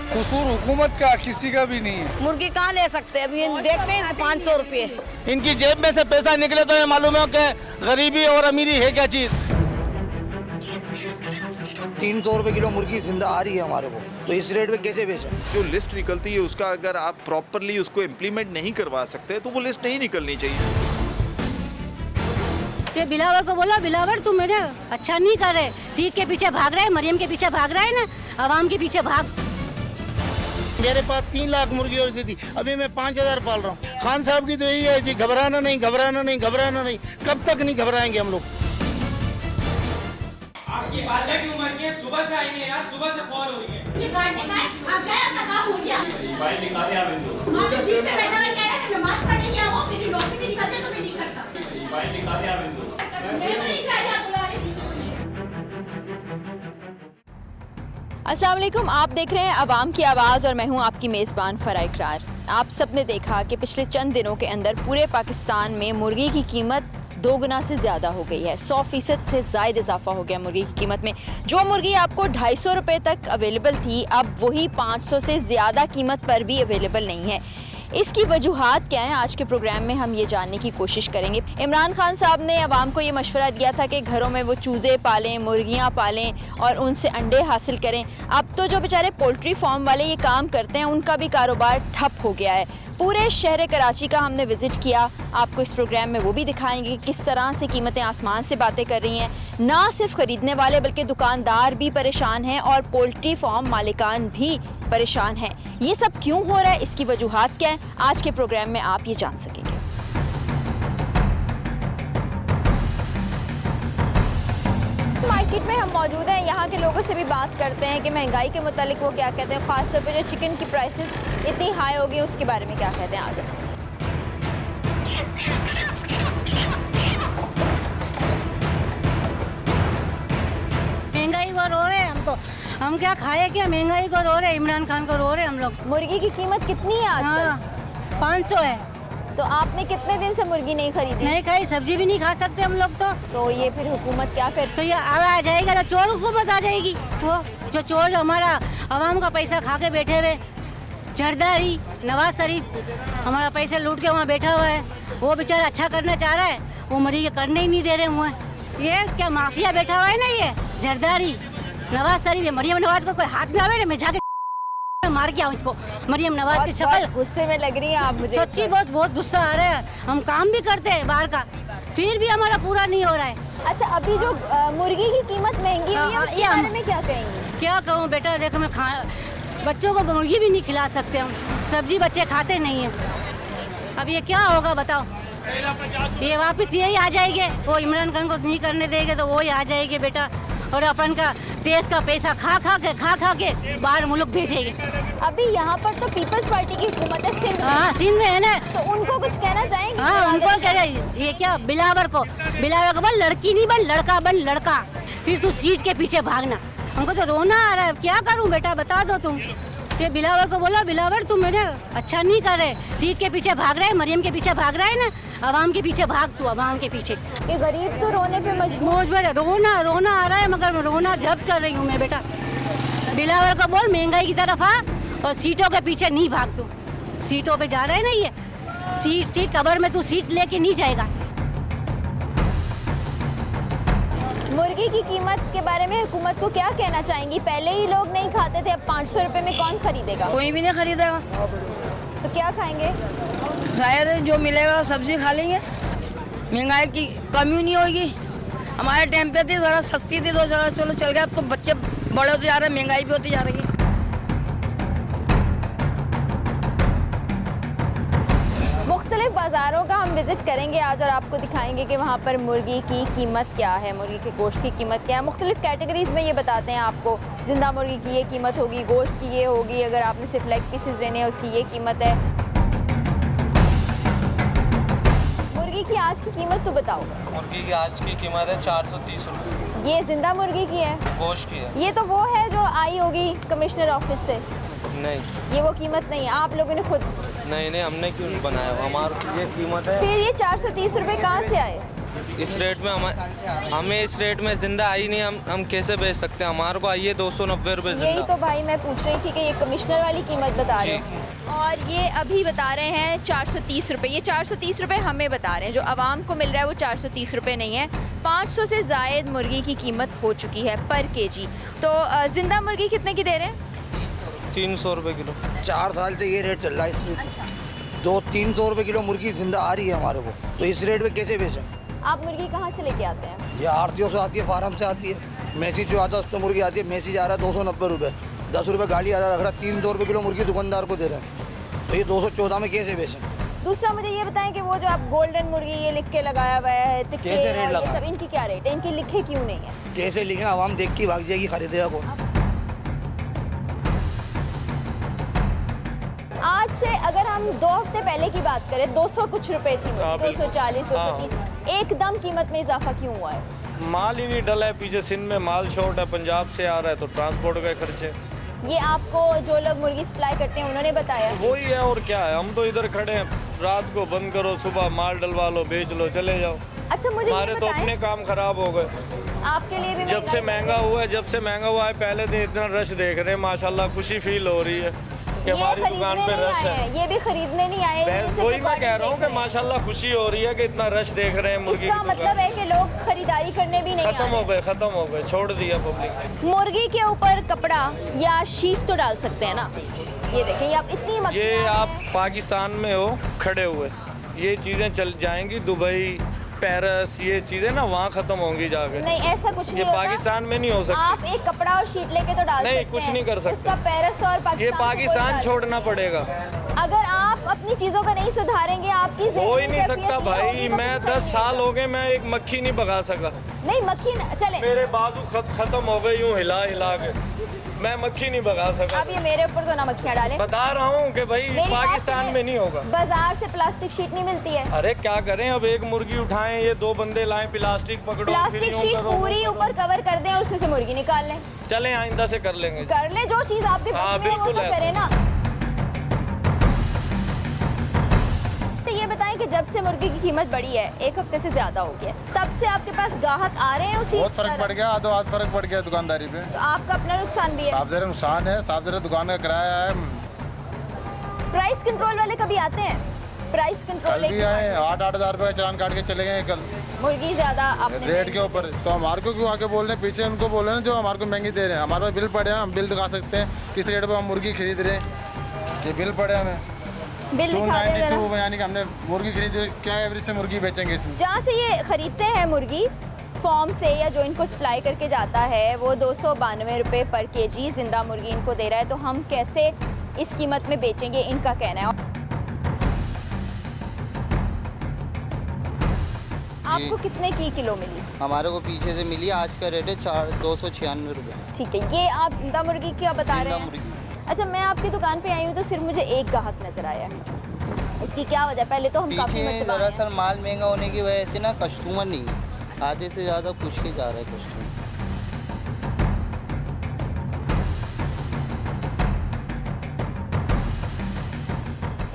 कसूर हुकूमत का किसी का भी नहीं है। मुर्गी कहाँ ले सकते हैं, अभी देखते हैं 500 रुपये। इनकी जेब में से पैसा निकले तो ये मालूम है कि गरीबी और अमीरी है क्या चीज़। 300 रुपये किलो मुर्गी जिंदा आ रही है हमारे को, तो इस रेट में कैसे बेचें? जो लिस्ट निकलती है उसका अगर आप प्रॉपरली उसको इम्प्लीमेंट नहीं करवा सकते तो वो लिस्ट नहीं निकलनी चाहिए। ये बिलावर को बोला, बिलावर तू मेरे अच्छा नहीं कर रहे, सीट के पीछे भाग रहा है, मरियम के पीछे भाग रहा है ना, आवाम के पीछे भाग। मेरे पास 3 लाख मुर्गी और थी, अभी मैं 5000 पाल रहा हूँ। खान साहब की तो यही है जी, घबराना नहीं, घबराना नहीं, घबराना नहीं। कब तक नहीं घबराएंगे हम लोग। आपकी बालिका की उम्र की है, सुबह से आई है यार, सुबह से कॉल हो रही है। ये गाड़ी का अब गया अपना काम हो गया। मोबाइल निकाले आप इनको। वहाँ पे सीट पे बैठा हुआ कह रहा है कि नमाज पढ़ने गया वो, मेरी नौकरी भी निकलते तो मैं नहीं करता। मोबाइल निकाले आप इनको। मैं तो नहीं कह रही, आप बुला रही किसी को नहीं। अस्सलाम वालेकुम, आप देख रहे हैं अवाम की आवाज़ और मैं हूं आपकी मेज़बान फ़रा इकरार। आप सब ने देखा कि पिछले चंद दिनों के अंदर पूरे पाकिस्तान में मुर्गी की कीमत 2 गुना से ज़्यादा हो गई है। 100% से ज़ायद इजाफा हो गया मुर्गी की कीमत में। जो मुर्गी आपको 250 रुपये तक अवेलेबल थी, अब वही 500 से ज़्यादा कीमत पर भी अवेलेबल नहीं है। इसकी वजूहात क्या हैं, आज के प्रोग्राम में हम ये जानने की कोशिश करेंगे। इमरान खान साहब ने अवाम को ये मशवरा दिया था कि घरों में वो चूज़े पालें, मुर्गियाँ पालें और उनसे अंडे हासिल करें। अब तो जो बेचारे पोल्ट्री फार्म वाले ये काम करते हैं, उनका भी कारोबार ठप हो गया है। पूरे शहर कराची का हमने विज़िट किया, आपको इस प्रोग्राम में वो भी दिखाएंगे कि किस तरह से कीमतें आसमान से बातें कर रही हैं। ना सिर्फ ख़रीदने वाले बल्कि दुकानदार भी परेशान हैं और पोल्ट्री फार्म मालिकान भी परेशान हैं। ये सब क्यों हो रहा है, इसकी वजूहात क्या है, आज के प्रोग्राम में आप ये जान सकेंगे। मार्केट में हम मौजूद हैं, यहाँ के लोगों से भी बात करते हैं कि महंगाई के मुतालिक वो क्या कहते हैं, ख़ासतौर पर जो चिकन की प्राइसेस इतनी हाई हो गई उसके बारे में क्या कहते हैं। आगे महंगाई को रो रहे हैं हम तो, हम क्या खाए, क्या महंगाई को रो रहे, इमरान खान को रो रहे हम लोग। मुर्गी की कीमत कितनी है आज? हाँ, 500 है। तो आपने कितने दिन से मुर्गी नहीं खरीदी? नहीं खाई, सब्जी भी नहीं खा सकते हम लोग तो ये फिर हुकूमत क्या करे? तो ये आ जाएगा तो चोर हुकूमत आ जाएगी। वो जो चोर जो हमारा आवाम का पैसा खा के बैठे हुए, जरदारी नवाज शरीफ हमारा पैसा लूट के वहाँ बैठा हुआ है, वो बेचारा अच्छा करना चाह रहा है, वो मुर्गी के करने ही नहीं दे रहे हुए। ये क्या माफिया बैठा हुआ है ना, ये जरदारी नवाज शरीफ। मरियम नवाज को कोई हाथ में आवे ना, मैं जाके मार के आऊँ इसको। मरियम नवाज की शक्ल गुस्से में लग रही है आप मुझे। सच्ची बहुत गुस्सा आ रहा है। हम काम भी करते हैं बाहर का, फिर भी हमारा पूरा नहीं हो रहा है। अच्छा, अभी जो मुर्गी की कीमत महंगी हुई है उसके बारे में क्या कहेंगी? क्या कहूँ बेटा, देखो मैं बच्चों को मुर्गी भी नहीं खिला सकते हम, सब्जी बच्चे खाते नहीं हैं। अब ये क्या होगा बताओ? ये वापस यही आ जाएंगे, वो इमरान खान को नहीं करने देंगे तो वो ही आ जाएंगे बेटा, और अपन का देश का पैसा खा खा के बाहर मुल्क भेजेंगे। अभी यहाँ पर तो पीपल्स पार्टी की हुकूमत है सिंध में। हाँ, सिंध में है ना, तो उनको कुछ कहना चाहेंगे? हाँ, उनको कह रहे ये क्या, बिलावर को बन लड़की नहीं बन लड़का बन लड़का, फिर तू सीट के पीछे भागना। हमको तो रोना आ रहा है, क्या करूँ बेटा बता दो तुम। ये बिलावर को बोला, बिलावर तू मेरे अच्छा नहीं कर रहे, सीट के पीछे भाग रहा है, मरियम के पीछे भाग रहा है ना, आवाम के पीछे भाग तू, आवाम के पीछे। ये गरीब तो रोने पे मजबूर। रोना आ रहा है, मगर रोना जब्त कर रही हूँ मैं बेटा। बिलावर को बोल महंगाई की तरफ आ और सीटों के पीछे नहीं भाग तू। सीटों पे जा रहा है ना ये, सीट कबर में तू सीट लेके नहीं जाएगा। मुर्गी की कीमत के बारे में हुकूमत को क्या कहना चाहेंगी? पहले ही लोग नहीं खाते थे, अब 500 रुपये में कौन खरीदेगा? कोई भी नहीं खरीदेगा। तो क्या खाएंगे? शायद जो मिलेगा सब्जी खा लेंगे। महंगाई की कमी नहीं होगी। हमारे टाइम पे थी ज़रा सस्ती थी तो ज़रा चलो चल गया, अब तो बच्चे बड़े होते जा रहे हैं, महंगाई भी होती जा रही है। मुख्तलिफ बाज़ारों का हम विज़िट करेंगे आज और आपको दिखाएंगे कि वहाँ पर मुर्गी की कीमत क्या है, मुर्गी के गोश्त की कीमत क्या है। मुख्तलिफ कैटेगरीज़ में ये बताते हैं आपको, ज़िंदा मुर्गी की ये कीमत होगी, गोश्त की ये होगी, अगर आपने सिर्फ लेग पीसेस लेने हैं उसकी ये कीमत है। मुर्गी की आज की कीमत तो बताओ। मुर्गी की आज की कीमत है 430 रुपये। ये जिंदा मुर्गी की है, गोश्त की है। ये तो वो है जो आई होगी कमिश्नर ऑफिस से? नहीं, ये वो कीमत नहीं है, आप लोगों ने खुद? नहीं, हमने क्यों बनाया, हमारी ये कीमत है। फिर ये 430 रुपये कहाँ से आए? इस रेट में हमें इस रेट में जिंदा आई नहीं, हम कैसे बेच सकते हैं? हमारे को आइए 290 रुपये यही जिंदा। तो भाई मैं पूछ रही थी कि ये कमिश्नर वाली कीमत बता रहे हो और ये अभी बता रहे हैं 430 रुपये। ये 430 रुपये हमें बता रहे हैं, जो आवाम को मिल रहा है वो 430 रुपये नहीं है। 500 से ज़ायद मुर्गी की कीमत हो चुकी है पर केजी। तो ज़िंदा मुर्गी कितने की दे रहे हैं? 300 रुपये किलो। 4 साल से ये रेट चल रहा है। इस 200-300 रुपये किलो मुर्गी जिंदा आ रही है हमारे को, तो इस रेट पे कैसे बेचें? आप मुर्गी कहाँ से लेके आते हैं? ये आड़तियों से आती है, फार्म से आती है। मैसेज जो आता है उस पर मुर्गी आती है। मैसेज आ रहा है 290 रुपये, 10 रुपये गाड़ी आ रख रहा है, 300 रुपये किलो मुर्गी दुकानदार को दे रहे हैं, तो ये 214 में कैसे बेचें? दूसरा मुझे ये बताएं कि वो जो आप गोल्डन मुर्गी ये लिख के लगाया हुआ है, तिक्के कैसे रेट और लगा? ये सब, इनकी क्या रेट है? इनके लिखे क्यों नहीं है? कैसे लिखें? आवाम देख के भाग जाएगी, खरीदेगा कौन? आज से अगर हम 2 हफ्ते पहले की बात करें 200 कुछ रुपए थी, 240 230, एकदम कीमत में इजाफा क्यों हुआ है? माल ही नहीं डला है, पीछे सिंध में माल शॉर्ट है, पंजाब से आ रहा है तो ट्रांसपोर्ट के खर्चे। ये आपको जो लोग मुर्गी सप्लाई करते हैं उन्होंने बताया? वही है और क्या है, हम तो इधर खड़े हैं, रात को बंद करो, सुबह माल डलवा लो, बेच लो, चले जाओ। अच्छा मुझे हमारे तो अपने काम खराब हो गए। आपके लिए भी जब से महंगा हुआ है, पहले दिन इतना रश देख रहे हैं, माशाल्लाह खुशी फील हो रही है कि हमारी दुकान पे रश है। ये भी खरीदने नहीं आए। वही मैं कह रहा हूँ कि माशाल्लाह खुशी हो रही है कि इतना रश देख रहे हैं मुर्गी। इसका मतलब है कि लोग खरीदारी करने भी नहीं खत्म हो गए, छोड़ दिया पब्लिक ने। मुर्गी के ऊपर कपड़ा या शीट तो डाल सकते हैं ना? ये देखिए आप इतनी मक्खियाँ ये हैं। आप पाकिस्तान में हो खड़े हुए, ये चीज़ें चल जाएंगी दुबई, पेरिस, ये चीज़ें ना वहाँ खत्म होंगी जाके। नहीं ऐसा कुछ नहीं ये होता। पाकिस्तान में नहीं हो सकती। आप एक कपड़ा और शीट लेके तो डाल सकते हैं। नहीं, कुछ नहीं कर सकते। उसका पेरिस और पाकिस्तान ये पाकिस्तान छोड़ना पड़ेगा। अगर आप अपनी चीजों को नहीं सुधारेंगे, आपकी हो ही नहीं सकता भाई। मैं 10 साल हो गए, मैं एक मक्खी नहीं भगा सका। नहीं मक्खी चले, मेरे बाजू खत्म हो गए यूं हिला हिला के, मैं मक्खी नहीं भगा सका। आप ये मेरे ऊपर तो ना मक्खियाँ डालें। बता रहा हूँ कि भाई पाकिस्तान में नहीं होगा। बाजार से प्लास्टिक शीट नहीं मिलती है। अरे क्या करें, अब एक मुर्गी उठाएं, ये 2 बंदे लाएं, प्लास्टिक पकड़ो, प्लास्टिक शीट पूरी ऊपर कवर कर दें, उसमें से मुर्गी निकाल लें। चलें आइंदा से कर लेंगे। कर ले, जो चीज आपके बस में है वो तो करे ना। ये बताएं कि जब से मुर्गी की कीमत बढ़ी है, 1 हफ्ते से ज्यादा हो गया, तब से आपके पास ग्राहक आ रहे हैं उसी? बहुत फर्क पड़ गया, आधो आध फर्क पड़ गया दुकानदारी पे। तो आपका अपना नुकसान भी है? साफ ज़रा नुकसान है, साफ ज़रा दुकान का किराया है। प्राइस कंट्रोल वाले कभी आते हैं? प्राइस कंट्रोल कल भी आए, 8-8 हज़ार रुपये का चालान काट के चले गए कल। मुर्गी ज्यादा आपने रेट के ऊपर, तो हमारे को क्यों आके बोल रहे हैं? पीछे उनको बोल रहे हैं जो हमारे को महंगी दे रहे हैं। हमारे पास बिल पड़े हैं, हम बिल दिखा सकते हैं किस रेट पर हम मुर्गी खरीद रहे हैं। ये बिल पड़े हमें बिल 292, यानी कि हमने मुर्गी खरीदी, क्या एवरेज से मुर्गी बेचेंगे इसमें। जहाँ से ये खरीदते हैं मुर्गी फॉर्म से या जो इनको सप्लाई करके जाता है, वो 292 रुपये पर केजी जिंदा मुर्गी इनको दे रहा है, तो हम कैसे इस कीमत में बेचेंगे, इनका कहना है। आपको कितने की किलो मिली? हमारे को पीछे से मिली, आज का रेट है 296 रुपये। ठीक है, ये आप जिंदा मुर्गी क्या बता रहे हैं? अच्छा, मैं आपकी दुकान पे आई हूँ तो सिर्फ मुझे एक ग्राहक नजर आया है, इसकी क्या वजह? पहले तो हम काफी मरतबा आए हैं। दरअसल माल महंगा होने की वजह से ना कस्टमर नहीं है, आधे से ज़्यादा पूछ के जा रहा है कस्टमर।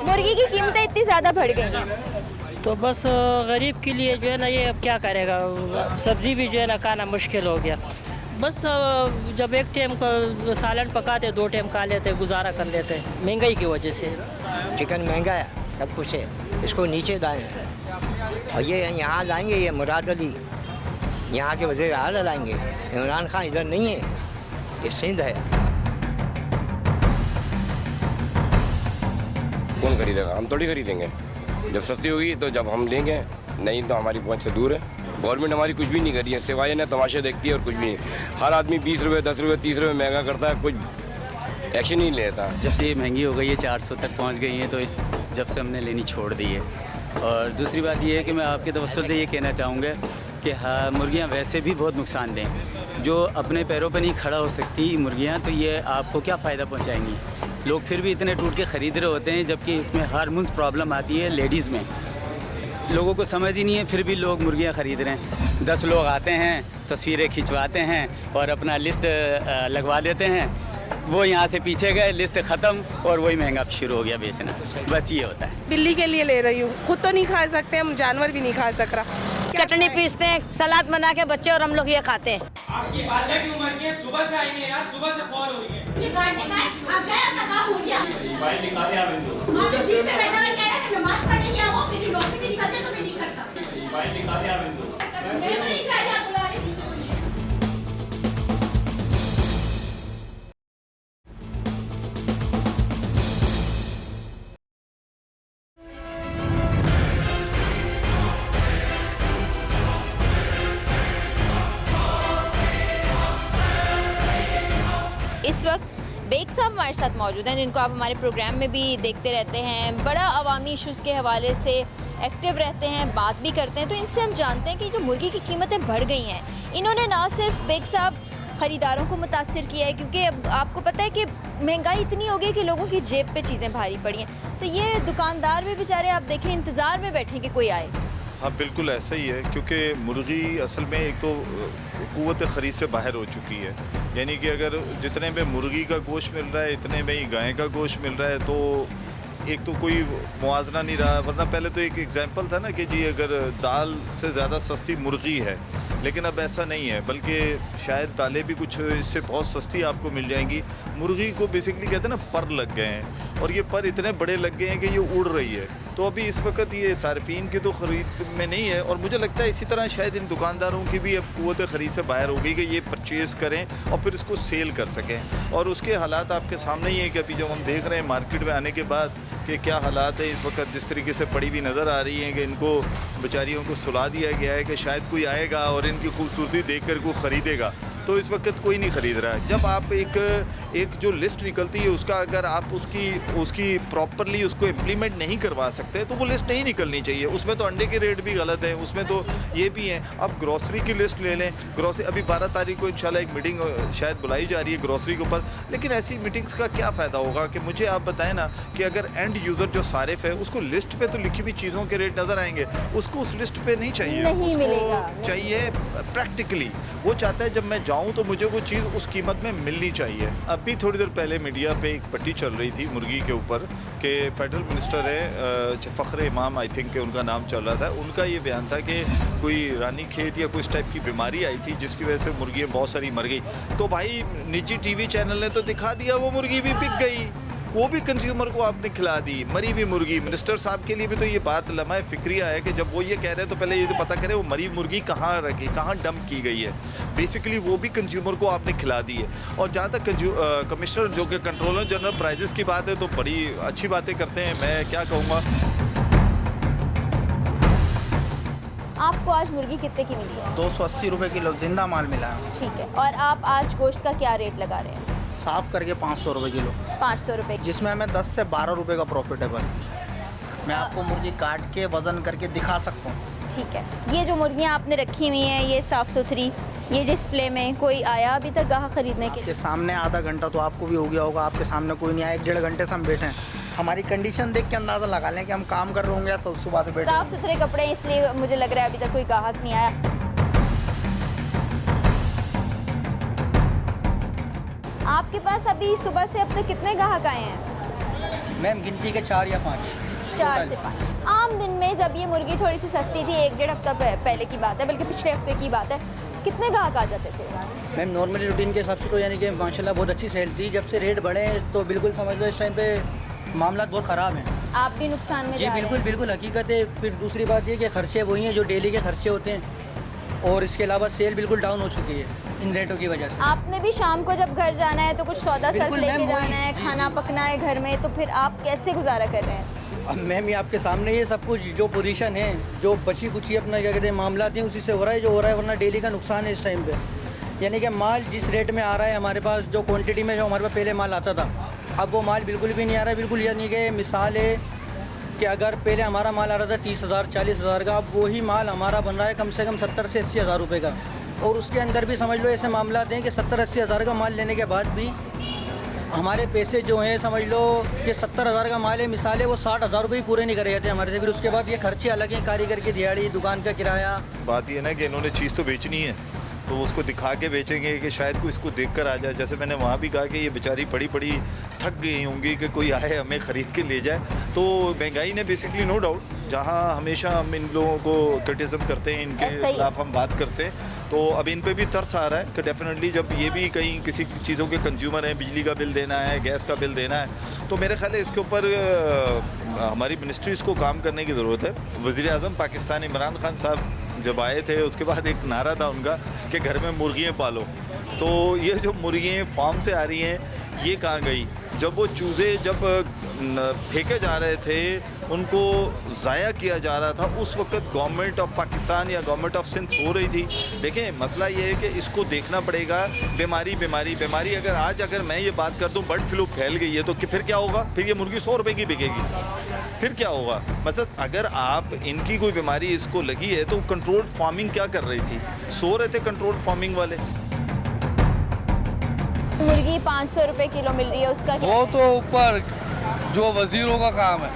मुर्गी की कीमतें इतनी ज़्यादा बढ़ गई हैं तो बस गरीब के लिए जो है ना, ये अब क्या करेगा, सब्जी भी जो है ना खाना मुश्किल हो गया। बस जब एक टाइम का सालन पकाते, 2 टाइम खा लेते, गुजारा कर लेते, महंगाई की वजह से। चिकन महंगा है, सब कुछ है, इसको नीचे लाएं और ये यहाँ लाएंगे, ये मुराद अली यहाँ के वज़ीर आला लाएंगे, इमरान खान इधर नहीं है, ये सिंध है। कौन खरीदेगा? हम थोड़ी खरीदेंगे। जब सस्ती होगी तो जब हम लेंगे, नहीं तो हमारी पहुंच से दूर है। गवर्नमेंट हमारी कुछ भी नहीं करी है, सिवाय ना तमाशे देखती है और कुछ भी नहीं। हर आदमी 20 रुपये, 10 रुपये, 30 रुपये महंगा करता है, कुछ एक्शन नहीं लेता। जब से ये महंगी हो गई है, 400 तक पहुंच गई है, तो इस जब से हमने लेनी छोड़ दी है। और दूसरी बात ये है कि मैं आपके तवज्जुह से ये कहना चाहूँगा कि हाँ, मुर्गियाँ वैसे भी बहुत नुकसानदेह हैं। जो अपने पैरों पर नहीं खड़ा हो सकती मुर्गियाँ, तो ये आपको क्या फ़ायदा पहुँचाएंगी? लोग फिर भी इतने टूट के ख़रीद रहे होते हैं, जबकि इसमें हार्मोन्स प्रॉब्लम आती है लेडीज़ में। लोगों को समझ ही नहीं है, फिर भी लोग मुर्गियाँ ख़रीद रहे हैं। 10 लोग आते हैं, तस्वीरें खिंचवाते हैं और अपना लिस्ट लगवा देते हैं। वो यहाँ से पीछे गए, लिस्ट ख़त्म और वही महंगा शुरू हो गया बेचना। बस ये होता है। बिल्ली के लिए ले रही हूँ, खुद तो नहीं खा सकते हम, जानवर भी नहीं खा सक रहा। चटनी पीसते हैं, सलाद बना के बच्चे और हम लोग ये खाते हैं। आपकी वालदा की उम्र की है, सुबह से आई है यार, सुबह से कॉल हो रही है। ये काटने का है, आप जाए, आपका काम हो गया। मोबाइल निकाले आप इनको। वहाँ पे सीट पे बैठा हुआ कह रहा है कि नमाज पढ़ने गया वो, मेरी नौकरी नहीं निकलते तो मैं नहीं करता। मोबाइल निकाले आप इनको। मैं तो नहीं चाहिए आप बुला रहे किसी को नहीं। इस वक्त बेग साहब हमारे साथ मौजूद हैं, जिनको आप हमारे प्रोग्राम में भी देखते रहते हैं। बड़ा अवामी इशूज़ के हवाले से एक्टिव रहते हैं, बात भी करते हैं। तो इनसे हम जानते हैं कि जो मुर्गी की कीमतें बढ़ गई हैं, इन्होंने ना सिर्फ बेग साहब ख़रीदारों को मुतासिर किया है, क्योंकि अब आपको पता है कि महंगाई इतनी हो गई कि लोगों की जेब पे चीज़ें भारी पड़ी हैं। तो ये दुकानदार भी बेचारे आप देखें इंतज़ार में बैठे कि कोई आए। हाँ बिल्कुल ऐसा ही है, क्योंकि मुर्गी असल में एक तो क़ुव्वत ख़रीद से बाहर हो चुकी है। यानी कि अगर जितने में मुर्गी का गोश्त मिल रहा है, इतने में ही गाय का गोश्त मिल रहा है, तो एक तो कोई मुआवजा नहीं रहा। वरना पहले तो एक एग्जांपल था ना कि जी अगर दाल से ज़्यादा सस्ती मुर्गी है, लेकिन अब ऐसा नहीं है, बल्कि शायद दालें भी कुछ इससे बहुत सस्ती आपको मिल जाएंगी। मुर्गी को बेसिकली कहते हैं ना, पर लग गए हैं, और ये पर इतने बड़े लग गए हैं कि ये उड़ रही है। तो अभी इस वक्त ये सार्फिन की तो ख़रीद में नहीं है, और मुझे लगता है इसी तरह शायद इन दुकानदारों की भी अब क़ुव्वत ख़रीद से बाहर हो गई कि ये परचेज़ करें और फिर इसको सेल कर सकें। और उसके हालात आपके सामने ही है कि अभी जब हम देख रहे हैं मार्केट में आने के बाद कि क्या हालात है इस वक्त, जिस तरीके से पड़ी हुई नज़र आ रही हैं कि इनको बेचारियों को सुला दिया गया है कि शायद कोई आएगा और इनकी खूबसूरती देखकर कोई ख़रीदेगा, तो इस वक्त कोई नहीं ख़रीद रहा है। जब आप एक जो लिस्ट निकलती है उसका अगर आप उसकी प्रॉपरली उसको इम्प्लीमेंट नहीं करवा सकते तो वो लिस्ट नहीं निकलनी चाहिए। उसमें तो अंडे के रेट भी गलत है, उसमें तो ये भी हैं। अब ग्रॉसरी की लिस्ट ले लें, ग्रॉसरी अभी 12 तारीख को इंशाल्लाह एक मीटिंग शायद बुलाई जा रही है ग्रॉसरी के ऊपर, लेकिन ऐसी मीटिंग्स का क्या फ़ायदा होगा कि मुझे आप बताएं ना कि अगर एंड यूज़र जो सारिफ है उसको लिस्ट पे तो लिखी हुई चीज़ों के रेट नज़र आएंगे, उसको उस लिस्ट पे नहीं चाहिए, नहीं मिलेगा। चाहिए प्रैक्टिकली। वो चाहता है जब मैं जाऊँ तो मुझे वो चीज़ उस कीमत में मिलनी चाहिए। अभी थोड़ी देर पहले मीडिया पे एक पट्टी चल रही थी मुर्गी के ऊपर कि फेडरल मिनिस्टर है फ़ख्र इमाम, आई थिंक उनका नाम चल रहा था, उनका ये बयान था कि कोई रानी खेत या कुछ टाइप की बीमारी आई थी जिसकी वजह से मुर्गियाँ बहुत सारी मर गई। तो भाई निजी टीवी चैनल ने तो दिखा दिया वो मुर्गी भी बिक गई, वो भी कंज्यूमर को आपने खिला दी, मरी भी मुर्गी। मिनिस्टर साहब के लिए भी तो ये बात लम्हा फिक्रिया है कि जब वो ये कह रहे हैं तो पहले ये तो पता करें वो मरी मुर्गी कहाँ रखी, कहाँ डंप की गई है। बेसिकली वो भी कंज्यूमर को आपने खिला दी है। और जहाँ तक कमिश्नर जो कि कंट्रोलर जनरल प्राइजेस की बात है तो बड़ी अच्छी बातें करते हैं, मैं क्या कहूँगा। आपको आज मुर्गी कितने की मिली है? 280 रुपये किलो जिंदा माल मिला है। ठीक है, और आप आज गोश्त का क्या रेट लगा रहे हैं? साफ करके 500 रुपये किलो। 500 रुपये, जिसमें हमें 10 से 12 रुपये का प्रॉफिट है बस। मैं आपको मुर्गी काट के वज़न करके दिखा सकता हूँ। ठीक है, ये जो मुर्गियाँ आपने रखी हुई हैं ये साफ़ सुथरी, ये डिस्प्ले में कोई आया अभी तक गाहक खरीदने के लिए? सामने आधा घंटा तो आपको भी हो गया होगा, आपके सामने कोई नहीं आया। 1-1.5 घंटे से हम बैठे हैं। हमारी कंडीशन देख के अंदाज़ा लगा लें कि हम काम कर रहे होंगे या सुबह से बैठे। साफ़ सुथरे कपड़े, इसलिए मुझे लग रहा है अभी तक कोई गाहक नहीं आया। आपके पास अभी सुबह से अब तक कितने ग्राहक आए हैं? मैम गिनती के 4 या 5। 4 से 5। आम दिन में जब ये मुर्गी थोड़ी सी सस्ती थी, 1-1.5 हफ्ता पहले की बात है, बल्कि पिछले हफ्ते की बात है, कितने ग्राहक आ जाते थे? मैम नॉर्मली रूटीन के हिसाब से तो यानी कि माशाल्लाह बहुत अच्छी सेल थी। जब से रेट बढ़े तो बिल्कुल समझ लो इस टाइम पे मामला बहुत ख़राब हैं। आप भी नुकसान में जी बिल्कुल बिल्कुल हकीकत है। फिर दूसरी बात ये कि खर्चे वही हैं जो डेली के खर्चे होते हैं, और इसके अलावा सेल बिल्कुल डाउन हो चुकी है इन रेटों की वजह से। आपने भी शाम को जब घर जाना है तो कुछ सौदा सर्फ लेके जाना है, खाना पकना है घर में, तो फिर आप कैसे गुजारा कर रहे हैं? अब मैम ये आपके सामने ये सब कुछ जो पोजीशन है, जो बची कुछ अपना क्या कहते हैं मामला हैं, उसी से हो रहा है जो हो रहा है, वरना डेली का नुकसान है इस टाइम पे। यानी कि माल जिस रेट में आ रहा है हमारे पास, जो क्वांटिटी में जो हमारे पास पहले माल आता था, अब वो माल बिल्कुल भी नहीं आ रहा है। बिल्कुल यानी कि मिसाल है कि अगर पहले हमारा माल आ रहा था 30,000 40,000 का, अब वही माल हमारा बन रहा है कम से कम 70 से 80 हज़ार रुपये का। और उसके अंदर भी समझ लो ऐसे मामला हैं कि 70-80 हज़ार का माल लेने के बाद भी हमारे पैसे जो हैं समझ लो कि 70 हज़ार का माल है, मिसाल है वो 60 हज़ार रुपये पूरे नहीं कर रहे थे हमारे से। फिर उसके बाद ये खर्चे अलग हैं, कारीगर की दिहाड़ी, दुकान का किराया। बात ये ना कि इन्होंने चीज़ तो बेचनी है तो उसको दिखा के बेचेंगे कि शायद कोई इसको देख कर आ जाए। जैसे मैंने वहाँ भी कहा कि ये बेचारी पड़ी थक गई होंगी कि कोई आए हमें ख़रीद के ले जाए। तो महंगाई ने बेसिकली नो डाउट जहाँ हमेशा हम इन लोगों को क्रिटिसिज्म करते हैं, इनके खिलाफ हम बात करते हैं, तो अब इन पे भी तरस आ रहा है कि डेफिनेटली जब ये भी कहीं किसी चीज़ों के कंज्यूमर हैं, बिजली का बिल देना है, गैस का बिल देना है, तो मेरे ख्याल है इसके ऊपर हमारी मिनिस्ट्रीज़ को काम करने की ज़रूरत है। वज़ीर-ए-आज़म पाकिस्तान इमरान खान साहब जब आए थे, उसके बाद एक नारा था उनका कि घर में मुर्गियाँ पालो। तो ये जो मुर्गियाँ फार्म से आ रही हैं, ये कहाँ गई? जब वो चूज़े जब फेंके जा रहे थे, उनको ज़ाया किया जा रहा था, उस वक्त गवर्नमेंट ऑफ पाकिस्तान या गवर्नमेंट ऑफ सिंध सो रही थी। देखें, मसला ये है कि इसको देखना पड़ेगा। बीमारी अगर मैं ये बात कर दूं बर्ड फ्लू फैल गई है, तो फिर क्या होगा? फिर ये मुर्गी 100 रुपए की बिकेगी, फिर क्या होगा? मतलब अगर आप इनकी कोई बीमारी इसको लगी है तो कंट्रोल्ड फार्मिंग क्या कर रही थी? सो रहे थे कंट्रोल्ड फार्मिंग वाले। मुर्गी 500 रुपए किलो मिल रही है, उसका वो तो ऊपर जो वजीरों का काम है,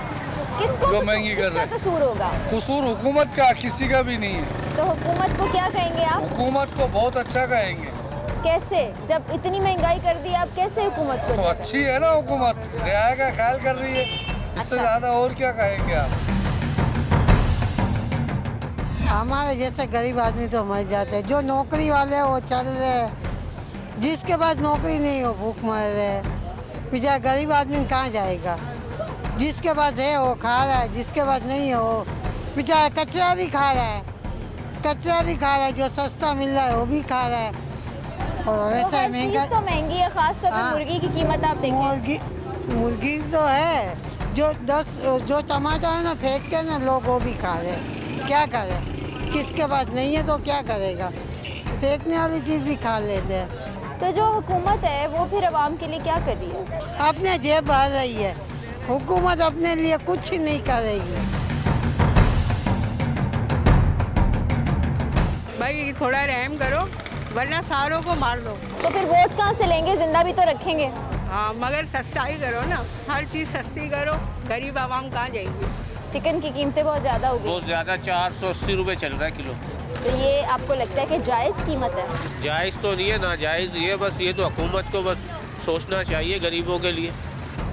किसको जो महंगी कर रहे हैं। कसूर होगा? कसूर हुकूमत का, किसी का भी नहीं है। तो हुकूमत को क्या कहेंगे आप? हुकूमत को बहुत अच्छा कहेंगे। कैसे? जब इतनी महंगाई कर दी, आप कैसे हुकूमत को? तो अच्छी है ना हुकूमत, रियाया का ख्याल कर रही है, इससे ज्यादा और क्या कहेंगे आप? हमारे जैसे गरीब आदमी तो मर जाते हैं, जो नौकरी वाले हैं वो चल रहे हैं, जिसके पास नौकरी नहीं हो भूख मर रहे। बेचारा गरीब आदमी कहाँ जाएगा? जिसके पास है वो खा रहा है, जिसके पास नहीं है वो बेचारा कचरा भी खा रहा है, जो सस्ता मिल रहा है वो भी खा रहा है। और ऐसा तो महंगा तो महंगी है, खास तौर पे मुर्गी की कीमत आप देखिए। मुर्गी तो है, जो टमाटर है ना फेंकते हैं ना लोग, वो भी खा रहे हैं। क्या करें? किसके पास नहीं है तो क्या करेगा? फेंकने वाली चीज़ भी खा लेते हैं। तो जो हुकूमत है वो फिर आवाम के लिए क्या कर रही है? अपने जेब भर रही है, हुकूमत अपने लिए कुछ ही नहीं करेगी। भाई थोड़ा रहम करो, वरना सारों को मार दो। तो फिर वोट कहाँ से लेंगे? जिंदा भी तो रखेंगे। हाँ, मगर सस्ताई करो ना, हर चीज़ सस्ती करो, गरीब आवाम कहाँ जाएगी? चिकन की कीमतें बहुत ज़्यादा हो गई। बहुत ज़्यादा, 480 रुपये चल रहा है किलो। तो ये आपको लगता है कि जायज़ कीमत है? जायज़ तो नहीं है, नाजायज़ ये, बस ये तो हुकूमत को बस सोचना चाहिए गरीबों के लिए।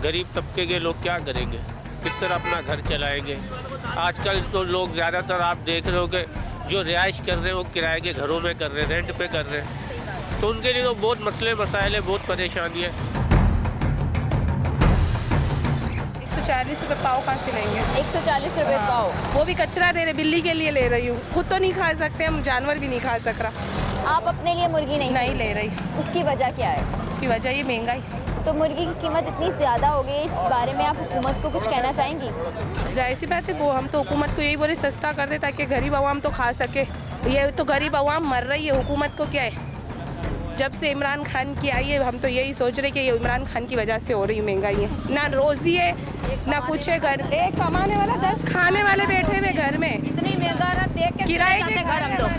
गरीब तबके के लोग क्या करेंगे? किस तरह अपना घर चलाएंगे? आजकल तो लोग ज़्यादातर आप देख रहे हो कि जो रिहाइश कर रहे हैं वो किराए के घरों में कर रहे हैं, रेंट पे कर रहे हैं, तो उनके लिए तो बहुत मसले मसाइल है, बहुत परेशानी है। 140 रुपये पाव कहाँ से लेंगे? 140 रुपये पाव? वो भी कचरा दे रहे, बिल्ली के लिए ले रही हूँ, खुद तो नहीं खा सकते हम, जानवर भी नहीं खा सक रहा। आप अपने लिए मुर्गी नहीं ले रही? उसकी वजह क्या है? उसकी वजह ये महंगाई। तो मुर्गी की कीमत इतनी ज़्यादा हो गई, इस बारे में आप हुकूमत को कुछ कहना चाहेंगी? जाहिर सी बात है, वो हम तो हुकूमत को यही बोले सस्ता कर दे ताकि गरीब आवाम तो खा सके। ये तो गरीब आवाम मर रही है, हुकूमत को क्या है? जब से इमरान खान की आई है, हम तो यही सोच रहे कि ये इमरान खान की वजह से हो रही महंगाई है। ना रोजी है ना कुछ है, घर एक कमाने वाला 10 खाने वाले बैठे हुए घर में। इतनी महंगा देख के किराए के घर हम लोग,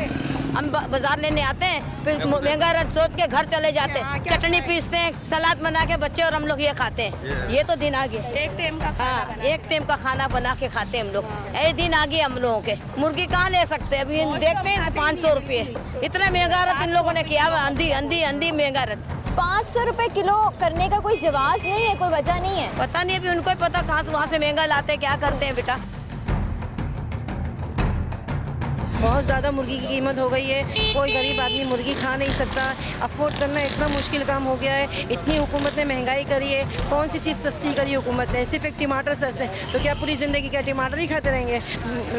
हम बाजार लेने आते हैं, फिर महंगा रथ सोच के घर चले जाते हैं, चटनी पीसते हैं, सलाद बना के बच्चे और हम लोग ये खाते हैं। ये तो दिन आ गए, एक टाइम का खाना, एक टाइम का खाना बना के खाते हैं हम लोग। ये दिन आ गए हम लोगों के। मुर्गी कहाँ ले सकते हैं? अभी देखते हैं 500 रुपये, इतना महंगा रथ इन लोगों ने किया। अंधी महंगा रथ 500 रुपये किलो करने का कोई जवाब नहीं है, कोई वजह नहीं है। पता नहीं, अभी उनको ही पता कहाँ से वहाँ से महंगा लाते हैं, क्या करते हैं बेटा। बहुत ज़्यादा मुर्गी की कीमत हो गई है, कोई गरीब आदमी मुर्गी खा नहीं सकता, अफोर्ड करना इतना मुश्किल काम हो गया है। इतनी हुकूमत ने महंगाई करी है, कौन सी चीज़ सस्ती करी हुकूमत ने? सिर्फ एक टमाटर सस्ते हैं, तो क्या पूरी ज़िंदगी क्या टमाटर ही खाते रहेंगे?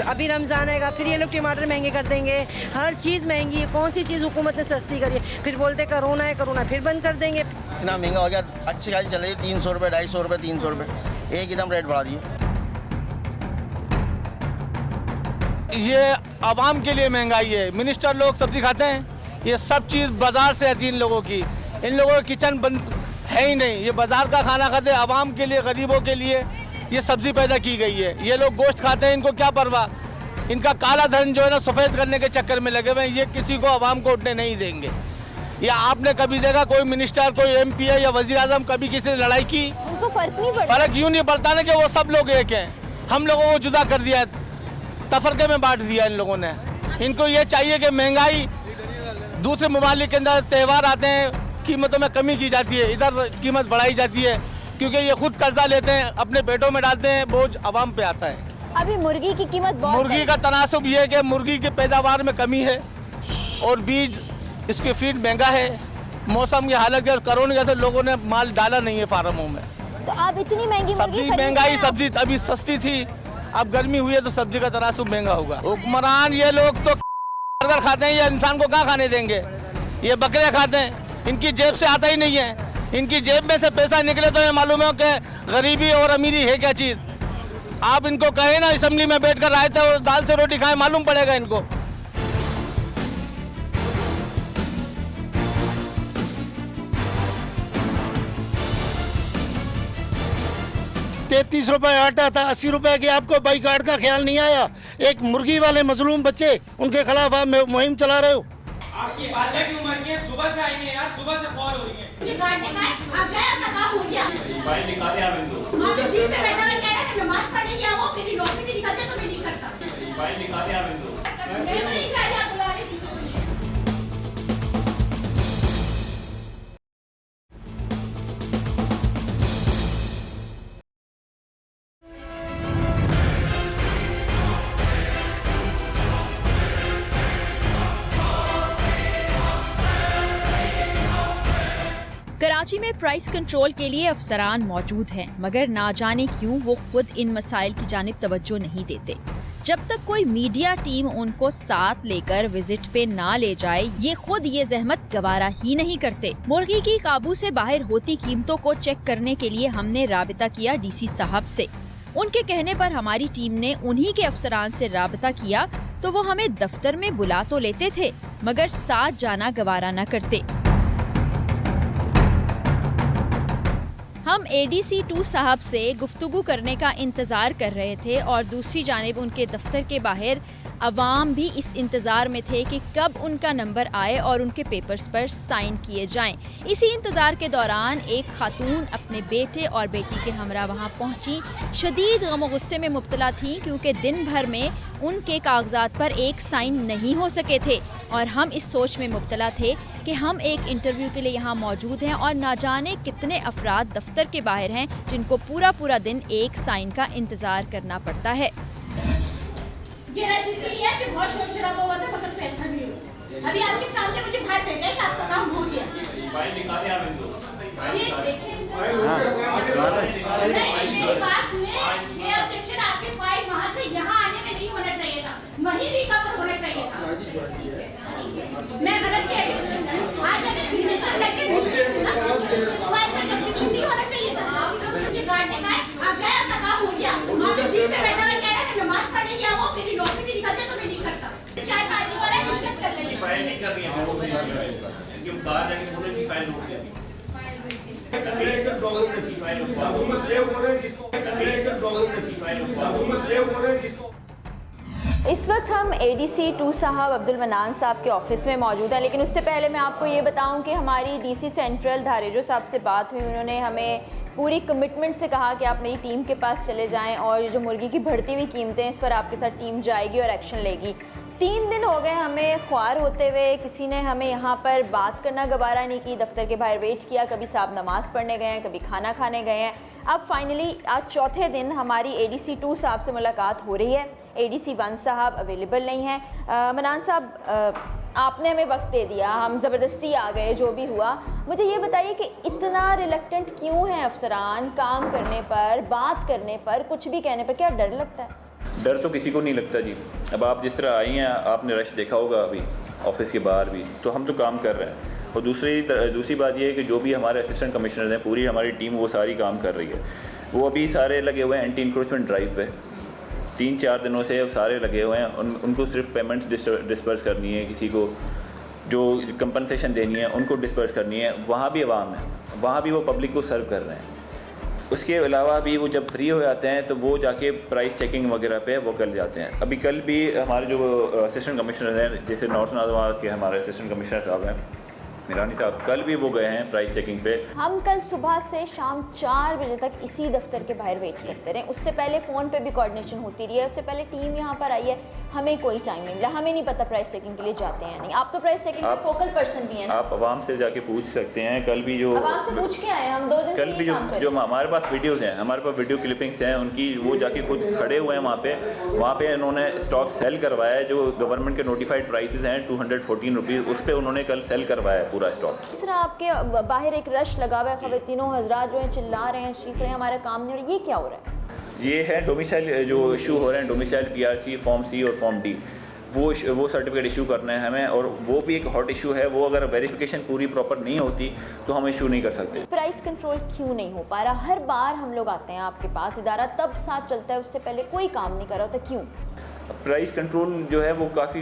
अभी रमज़ान आएगा फिर ये लोग टमाटर महंगे कर देंगे, हर चीज़ महंगी है। कौन सी चीज़ हुकूमत ने सस्ती करी है? फिर बोलते कोरोना है, कोरोना फिर बंद कर देंगे। इतना महंगा हो गया, अच्छी गाड़ी चल रही है 300 रुपये, 250 रुपये, 300 रुपये, एक एकदम रेट बढ़ा दिए। ये आवाम के लिए महंगाई है। मिनिस्टर लोग सब्जी खाते हैं, ये सब चीज़ बाज़ार से आती है इन लोगों की। इन लोगों का किचन बंद है ही नहीं, ये बाज़ार का खाना खाते हैं। आवाम के लिए, गरीबों के लिए ये सब्ज़ी पैदा की गई है। ये लोग गोश्त खाते हैं, इनको क्या परवाह। इनका काला धन जो है ना सफ़ेद करने के चक्कर में लगे हुए हैं। ये किसी को आवाम को उठने नहीं देंगे। या आपने कभी देखा कोई मिनिस्टर, कोई MP या वज़ीर आज़म कभी किसी से लड़ाई की? उनको फ़र्क नहीं पड़ता। फ़र्क यूँ नहीं पड़ता ना कि वो सब लोग एक हैं। हम लोगों को जुदा कर दिया है, तफरके में बांट दिया इन लोगों ने। इनको ये चाहिए कि महंगाई, दूसरे ममालिक के अंदर त्यौहार आते हैं, कीमतों में कमी की जाती है, इधर कीमत बढ़ाई जाती है, क्योंकि ये खुद कर्जा लेते हैं, अपने पेटों में डालते हैं, बोझ आवाम पे आता है। अभी मुर्गी की कीमत बहुत मुर्गी का तनासुब ये है कि मुर्गी की पैदावार में कमी है और बीज इसकी फीड महंगा है। मौसम की हालत के कोरोना जैसे लोगों ने माल डाला नहीं है फार्मों में। तो अब इतनी महंगी सब्जी महंगाई, सब्जी अभी सस्ती थी, अब गर्मी हुई है तो सब्जी का तनासुब महंगा होगा। हुक्मरान ये लोग तो बर्गर खाते हैं, ये इंसान को कहाँ खाने देंगे? ये बकरे खाते हैं, इनकी जेब से आता ही नहीं है। इनकी जेब में से पैसा निकले तो ये मालूम है कि गरीबी और अमीरी है क्या चीज़। आप इनको कहें ना असेंबली में बैठकर रायता और दाल से रोटी खाएं, मालूम पड़ेगा इनको। 33 रुपए आटा था, 80 रुपए के आपको बाइकाट का ख्याल नहीं आया। एक मुर्गी वाले मजलूम बच्चे, उनके खिलाफ आप मुहिम चला रहे हो। आपकी बालक की उम्र की है, सुबह से आएंगे यार, सुबह से कॉल हो रही है। मुझे काटने का है, आप जाए, आपका काम हो गया। फाइल निकाले आप इनको। वहाँ पे सीट पे बैठा हुआ कह रहा है कि नमाज पढ़ने गया वो, मेरी नौकरी भी निकलते तो मैं नहीं करता। फाइल निकाले आप इनको। मैं तो नहीं चाह रही आप बुला रहे किसी को। कराची में प्राइस कंट्रोल के लिए अफसरान मौजूद हैं, मगर ना जाने क्यों वो खुद इन मसाइल की जानिब तवज्जो नहीं देते। जब तक कोई मीडिया टीम उनको साथ लेकर विजिट पे ना ले जाए, ये खुद ये जहमत गवारा ही नहीं करते। मुर्गी की काबू से बाहर होती कीमतों को चेक करने के लिए हमने राबिता किया डीसी साहब से। उनके कहने पर हमारी टीम ने उन्हीं के अफसरान से राबिता किया तो वो हमें दफ्तर में बुला तो लेते थे, मगर साथ जाना गवारा न करते। हम ADC 2 साहब से गुफ्तगू करने का इंतज़ार कर रहे थे और दूसरी जानिब उनके दफ्तर के बाहर अवाम भी इस इंतज़ार में थे कि कब उनका नंबर आए और उनके पेपर्स पर साइन किए जाएं। इसी इंतज़ार के दौरान एक खातून अपने बेटे और बेटी के हमरा वहां पहुंची। शदीद गम और गुस्से में मुब्तला थी क्योंकि दिन भर में उनके कागजात पर एक साइन नहीं हो सके थे और हम इस सोच में मुब्तला थे कि हम एक इंटरव्यू के लिए यहाँ मौजूद हैं और ना जाने कितने अफराद दफ्तर के बाहर हैं जिनको पूरा पूरा दिन एक साइन का इंतज़ार करना पड़ता है। ये रश इसलिए है कि बहुत शोर शराबा हुआ था, मगर पैसा नहीं हुआ। अभी आपके सामने मुझे बाहर भेजा है कि आपका काम हो गया। फाइल निकाले आप इनको। ये देखें, मेरे पास में ये ऑब्जेक्शन, आपके फाइल वहाँ से यहाँ आने में नहीं होना चाहिए था, वहीं रिकवर होना चाहिए था। मैं गलत कह रही हूँ, आज मैंने सिग्नेचर लेके फाइल में ऑब्जेक्शन नहीं होना चाहिए था। मुझे काटने का है, आप जाए, आपका काम हो गया। वहाँ पे सीट पे बैठा हुआ कह रहा है कि नमाज पढ़ने गया वो, मेरी नौकरी भी निकलते तो मैं नहीं करता। चाय पानी हो रहा है, कुछ चल रही है। फाइल नहीं कर रही है, क्योंकि बाहर जाके बोले कि फाइल रोक दिया। इस वक्त हम ADC 2 साहब अब्दुल मनान साहब के ऑफिस में मौजूद हैं, लेकिन उससे पहले मैं आपको ये बताऊं कि हमारी DC सेंट्रल धारेजो साहब से बात हुई। उन्होंने हमें पूरी कमिटमेंट से कहा कि आप नई टीम के पास चले जाएं और जो मुर्गी की बढ़ती हुई कीमतें हैं इस पर आपके साथ टीम जाएगी और एक्शन लेगी। 3 दिन हो गए हमें ख्वार होते हुए, किसी ने हमें यहाँ पर बात करना गवारा नहीं की। दफ्तर के बाहर वेट किया, कभी साहब नमाज़ पढ़ने गए हैं, कभी खाना खाने गए हैं। अब फाइनली आज चौथे दिन हमारी ADC 2 साहब से मुलाकात हो रही है। ADC 1 साहब अवेलेबल नहीं है। मनान साहब, आपने हमें वक्त दे दिया, हम ज़बरदस्ती आ गए, जो भी हुआ। मुझे ये बताइए कि इतना रिलक्टेंट क्यों हैं अफसरान काम करने पर, बात करने पर, कुछ भी कहने पर? क्या डर लगता है? डर तो किसी को नहीं लगता जी। अब आप जिस तरह आई हैं, आपने रश देखा होगा अभी ऑफिस के बाहर भी, तो हम तो काम कर रहे हैं। और दूसरी बात यह है कि जो भी हमारे असिस्टेंट कमिश्नर हैं, पूरी हमारी टीम वो सारी काम कर रही है। वो अभी सारे लगे हुए हैं एंटी इंक्रोचमेंट ड्राइव पे, 3-4 दिनों से सारे लगे हुए हैं। उनको सिर्फ पेमेंट्स डिस्पर्स करनी है, किसी को जो कंपनसेशन देनी है उनको डिस्पर्स करनी है। वहाँ भी अवाम है, वहाँ भी वो पब्लिक को सर्व कर रहे हैं। उसके अलावा भी वो जब फ्री हो जाते हैं तो वो जाके प्राइस चेकिंग वगैरह पे वो कर जाते हैं। अभी कल भी हमारे जो असिस्टेंट कमिश्नर हैं, जैसे नॉर्थ नाज़ाबाद के हमारे असिस्टेंट कमिश्नर साहब हैं, मिरानी साहब कल भी वो गए हैं प्राइस चेकिंग पे। हम कल सुबह से शाम 4 बजे तक इसी दफ्तर के बाहर वेट करते रहे। उससे पहले फ़ोन पे भी कोऑर्डिनेशन होती रही है, उससे पहले टीम यहाँ पर आई है, हमें कोई टाइम नहीं मिला। हमें नहीं पता प्राइस चेकिंग के लिए जाते हैं नहीं। आप तो प्राइस चेकिंग के फोकल पर्सन भी हैं। आप आवाम से जाके पूछ सकते हैं। कल भी जो आवाम से पूछ के आए हम 2 दिन कल भी जो हमारे पास वीडियोज़ हैं, हमारे पास वीडियो क्लिपिंग्स हैं उनकी, वो जाके खुद खड़े हुए हैं वहाँ पे इन्होंने स्टॉक सेल करवाया है जो गवर्नमेंट के नोटिफाइड प्राइसेस हैं 214 रुपीज़, उस पर उन्होंने कल सेल करवाया है पूरा स्टॉक। दूसरा आपके बाहर एक रश लगा हुआ है, खवातीनों हजरात जो हैं चिल्ला रहे हैं, चीख रहे हैं हमारा काम नहीं हो रहा, ये क्या हो रहा है? ये है डोमिसाइल जो इशू हो रहे हैं, डोमिसाइल PRC फॉर्म C और फॉर्म D, वो सर्टिफिकेट इशू करना है हमें, और वो भी एक हॉट इशू है। वो अगर वेरिफिकेशन पूरी प्रॉपर नहीं होती तो हम इशू नहीं कर सकते। प्राइस कंट्रोल क्यों नहीं हो पा रहा? हर बार हम लोग आते हैं आपके पास, इदारा तब साथ चलता है, उससे पहले कोई काम नहीं कर रहा होता, क्यों? प्राइस कंट्रोल जो है वो काफ़ी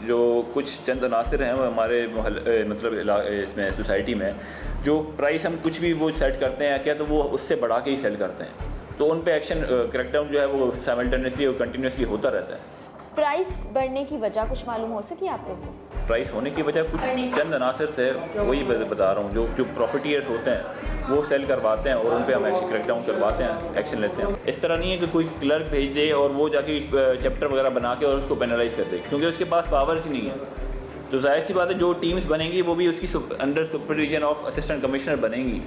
जो कुछ चंद अनासर हैं हमारे मतलब इसमें सोसाइटी में, जो प्राइस हम कुछ भी वो सेट करते हैं क्या, तो वो उससे बढ़ा के ही सेल करते हैं, तो उन पे एक्शन क्रैकडाउन जो है वो साइमल्टेनियसली और कंटिन्यूसली होता रहता है। प्राइस बढ़ने की वजह कुछ मालूम हो सकी आप लोगों को? प्राइस होने की वजह कुछ चंद अनासर से, वही बता रहा हूँ, जो प्रॉफिटियर्स होते हैं वो सेल करवाते हैं और उन पे हम एक्शन क्रैकडाउन करवाते हैं, एक्शन लेते हैं। इस तरह नहीं है कि कोई क्लर्क भेज दे और वो जाके चैप्टर वगैरह बना के और उसको पेनलाइज कर दे, क्योंकि उसके पास पावर्स ही नहीं है। तो जाहिर सी बात है जो टीम्स बनेंगी वो भी उसकी under supervision of assistant commissioner बनेंगी,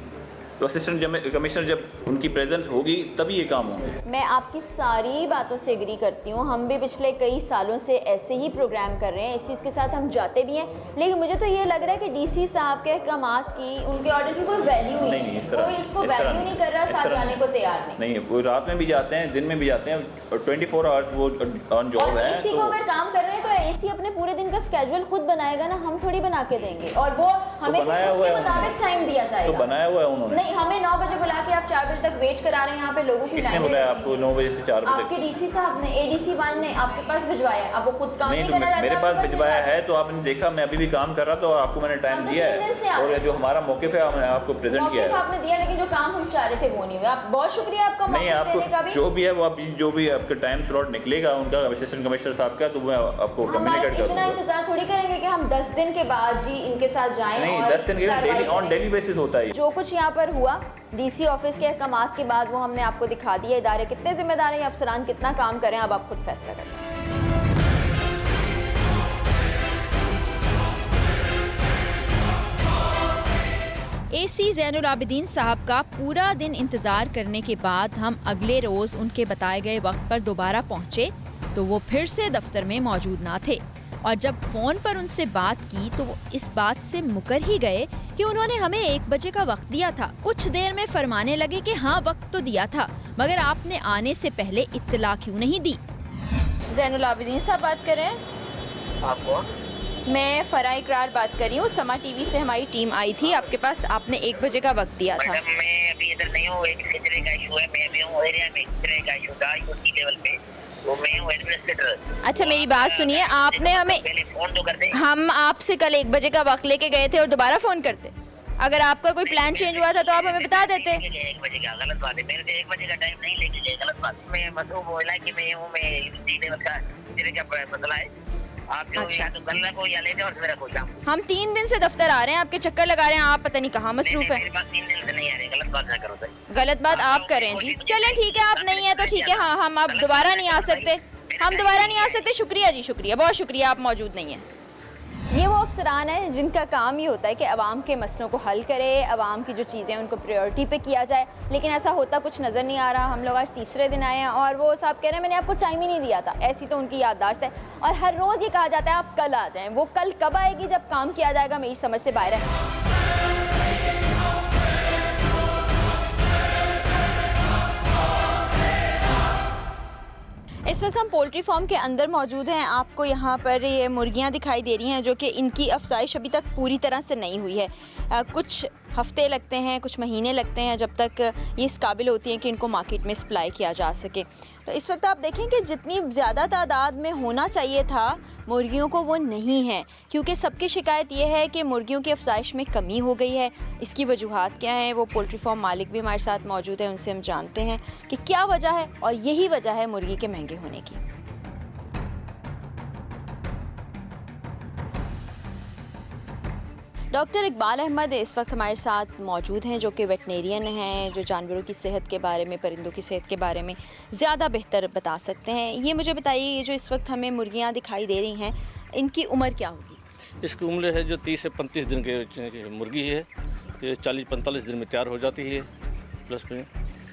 तो असिस्टेंट कमिश्नर जब उनकी प्रेजेंस होगी तभी ये काम होंगे। मैं आपकी सारी बातों से एग्री करती हूँ। हम भी पिछले कई सालों से ऐसे ही प्रोग्राम कर रहे हैं, इस चीज़ के साथ हम जाते भी हैं, लेकिन मुझे तो ये लग रहा है कि DC साहब के अहकामात की, उनके ऑर्डर की कोई वैल्यू नहीं है। कोई इसको वैल्यू नहीं कर रहा, साथ जाने को तैयार नहीं। वो रात में भी जाते हैं, दिन में भी जाते हैं, 24 आवर्स वो ऑन जॉब है। AC को अगर काम कर रहे हैं तो AC अपने पूरे दिन का स्केड्यूल खुद बनाएगा ना, हम थोड़ी बना के देंगे, और वो हमें उसके मुताबिक टाइम दिया जाएगा। तो बनाया हुआ है उन्होंने। हमें 9 बजे बुला के आप 4 बजे तक वेट करा रहे हैं यहाँ पे लोगों की। किसने बताया आपको 9 बजे से 4 बजे? आपके DC साहब ने, ADC 1 ने आपके पास भिजवाया है। अब वो खुद काम नहीं तो करना चाहते, मेरे पास भिजवाया है, तो आपने देखा मैं अभी भी काम कर रहा था और आपको मैंने टाइम दिया है, और जो हमारा मौक़िफ़ है हमने आपको प्रेजेंट किया है। आपने दिया, लेकिन जो काम हम चाह रहे थे वो नहीं हुआ। आप बहुत शुक्रिया आपका नहीं, आपको जो भी है वो आप जो भी आपका टाइम स्लॉट निकलेगा उनका असिस्टेंट कमिश्नर साहब का, तो मैं आपको कम्युनिकेट कर दूँगा। इतना इंतजार थोड़ी करेंगे कि हम 10 दिन के बाद जी इनके साथ जाएं। नहीं, 10 दिन के ऑन डेली बेसिस होता है। जो कुछ यहाँ पर हुआ DC ऑफिस के अहकामात के बाद वो हमने आपको दिखा दिया, इदारे कितने जिम्मेदार हैं, अफसरान कितना काम करें, अब आप खुद फैसला करें। AC ज़ैनुल आबिदीन साहब का पूरा दिन इंतज़ार करने के बाद हम अगले रोज़ उनके बताए गए वक्त पर दोबारा पहुँचे तो वो फिर से दफ्तर में मौजूद ना थे, और जब फ़ोन पर उनसे बात की तो वो इस बात से मुकर ही गए कि उन्होंने हमें 1 बजे का वक्त दिया था। कुछ देर में फरमाने लगे कि हाँ वक्त तो दिया था, मगर आपने आने से पहले इत्तला क्यों नहीं दी? ज़ैनुल आबिदीन साहब बात कर रहे हैं? आप कौन? मैं फराह इकरार बात कर रही हूँ। समा TV से हमारी टीम आई थी आपके पास, आपने 1 बजे का वक्त दिया था। मैडम मैं अभी इधर नहीं हूँ, एक कचरे का इशू है, मैं अभी हूँ एरिया में, कचरे का इशू था यूटी लेवल पे, तो मैं हूँ एडमिनिस्ट्रेटर। अच्छा मेरी बात सुनिए, आपने हमें पहले फोन तो कर दे। हम आपसे कल 1 बजे का वक्त लेके गए थे और दोबारा फोन करते। अगर आपका कोई प्लान चेंज हुआ था तो आप हमें बता देते। 1 बजे का गलत बात है, मेरे से 1 बजे का टाइम नहीं लेके गए, गलत बात। मैं मसरूफ बोला कि मैं हूँ, मैं यूटी लेवल का कचरे का मसला है, आप जो या तो कल रखो या ले जाओ, मेरा कोई काम। हम 3 दिन से दफ्तर आ रहे हैं, आपके चक्कर लगा रहे हैं, आप पता नहीं कहाँ मसरूफ है। मेरे पास 3 दिन से नहीं आ रहे, गलत बात ना करो सर। गलत बात आप कर रहे हैं जी। चलें ठीक है, आप नहीं है तो ठीक है। हाँ हम अब दोबारा नहीं आ सकते, हम दोबारा नहीं आ सकते। शुक्रिया जी, शुक्रिया, बहुत शुक्रिया, आप मौजूद नहीं हैं। ये वो अफसरान हैं जिनका काम ही होता है कि अवाम के मसलों को हल करे, अवाम की जो चीज़ें उनको प्रायोरिटी पे किया जाए, लेकिन ऐसा होता कुछ नज़र नहीं आ रहा। हम लोग आज तीसरे दिन आए हैं और वो साहब कह रहे हैं मैंने आपको टाइम ही नहीं दिया था। ऐसी तो उनकी याददाश्त है, और हर रोज़ ये कहा जाता है आप कल आ जाएँ। वो कल कब आएगी जब काम किया जाएगा, मेरी समझ से बाहर है। इस वक्त हम पोल्ट्री फार्म के अंदर मौजूद हैं। आपको यहाँ पर ये मुर्गियाँ दिखाई दे रही हैं जो कि इनकी अफजाइश अभी तक पूरी तरह से नहीं हुई है। कुछ हफ्ते लगते हैं, कुछ महीने लगते हैं जब तक ये इस काबिल होती हैं कि इनको मार्केट में सप्लाई किया जा सके। तो इस वक्त आप देखें कि जितनी ज़्यादा तादाद में होना चाहिए था मुर्गियों को वो नहीं है, क्योंकि सबकी शिकायत ये है कि मुर्गियों की अफजाइश में कमी हो गई है। इसकी वजूहात क्या हैं, वो पोल्ट्री फार्म मालिक भी हमारे साथ मौजूद हैं, उनसे हम जानते हैं कि क्या वजह है, और यही वजह है मुर्गी के महंगे होने की। डॉक्टर इकबाल अहमद इस वक्त हमारे साथ मौजूद हैं, जो कि वेटनेरियन हैं, जो जानवरों की सेहत के बारे में, परिंदों की सेहत के बारे में ज़्यादा बेहतर बता सकते हैं। ये मुझे बताइए, ये जो इस वक्त हमें मुर्गियाँ दिखाई दे रही हैं, इनकी उम्र क्या होगी? इसकी उम्र है जो 30 से 35 दिन के मुर्गी है, ये 40-45 दिन में तैयार हो जाती है। प्लस में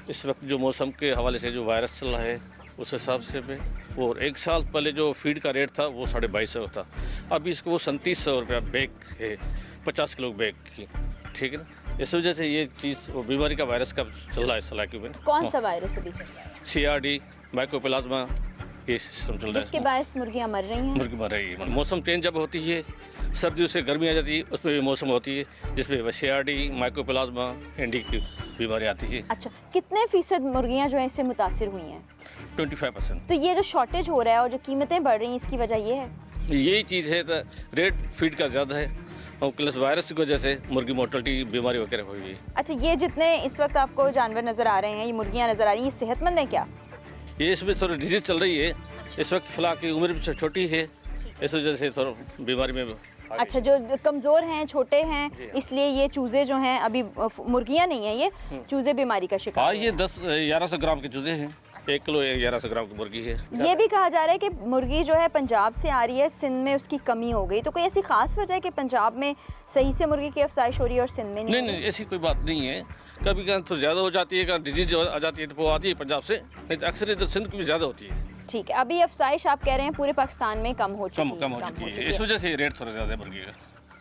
इस वक्त जो मौसम के हवाले से जो वायरस चल रहा है उस हिसाब से में, और 1 साल पहले जो फीड का रेट था वो 2250 था, अभी इसको वो 3700 रुपया बैग है, 50 किलो बैग की, ठीक है ना। इस वजह से ये चीज़ वो बीमारी का वायरस का चल रहा है सलाइकी में। कौन सा वायरस अभी चल रहा है? CRD, माइकोप्लाज्मा, ये सिस्टम चल रहा है। जिसके बायस मुर्गियाँ मर रही हैं। मुर्गी मर रही है। मौसम चेंज जब होती है, सर्दियों से गर्मी आ जाती है, उसमें भी मौसम होती है जिसमें CRD, माइकोप्लाज्मा, एंडी की बीमारी आती है। अच्छा, कितने फीसद मुर्गियाँ जो है इससे मुतासिर हुई हैं? 25%। तो ये जो शॉर्टेज हो रहा है और जो कीमतें बढ़ रही हैं, इसकी वजह ये है? यही चीज़ है, तो रेट फीड का ज़्यादा है और प्लस वायरस की वजह से मुर्गी मोर्टलिटी बीमारी वगैरह हुई है। अच्छा, ये जितने इस वक्त आपको जानवर नज़र आ रहे हैं, ये मुर्गियाँ नज़र आ रही हैं, ये सेहतमंद हैं क्या? ये इसमें थोड़ा डिजीज़ चल रही है, इस वक्त फिलहाल की उम्र भी छोटी है, इस वजह से थोड़ा बीमारी में। अच्छा, जो कमज़ोर हैं, छोटे हैं, इसलिए ये चूज़े जो हैं, अभी मुर्गियाँ नहीं हैं, ये चूज़े बीमारी का शिकार। हाँ, ये 10-1100 ग्राम के चूज़े हैं, 1 किलो 1100 ग्राम की मुर्गी है। ये भी कहा जा रहा है कि मुर्गी जो है पंजाब से आ रही है, सिंध में उसकी कमी हो गई, तो कोई ऐसी खास वजह है कि पंजाब में सही से मुर्गी की अफसाइश हो रही है और सिंध में नहीं, ऐसी कोई बात नहीं है। कभी कभी तो ज़्यादा हो जाती है, कभी डिजीज आ जाती है तो वो आती है पंजाब से, नहीं तो अक्सर तो सिंध की भी ज़्यादा होती है। ठीक है, अभी अफसाइश आप कह रहे हैं पूरे पाकिस्तान में कम हो चुकी है, इस वजह से रेट थोड़ा ज़्यादा है मुर्गी का।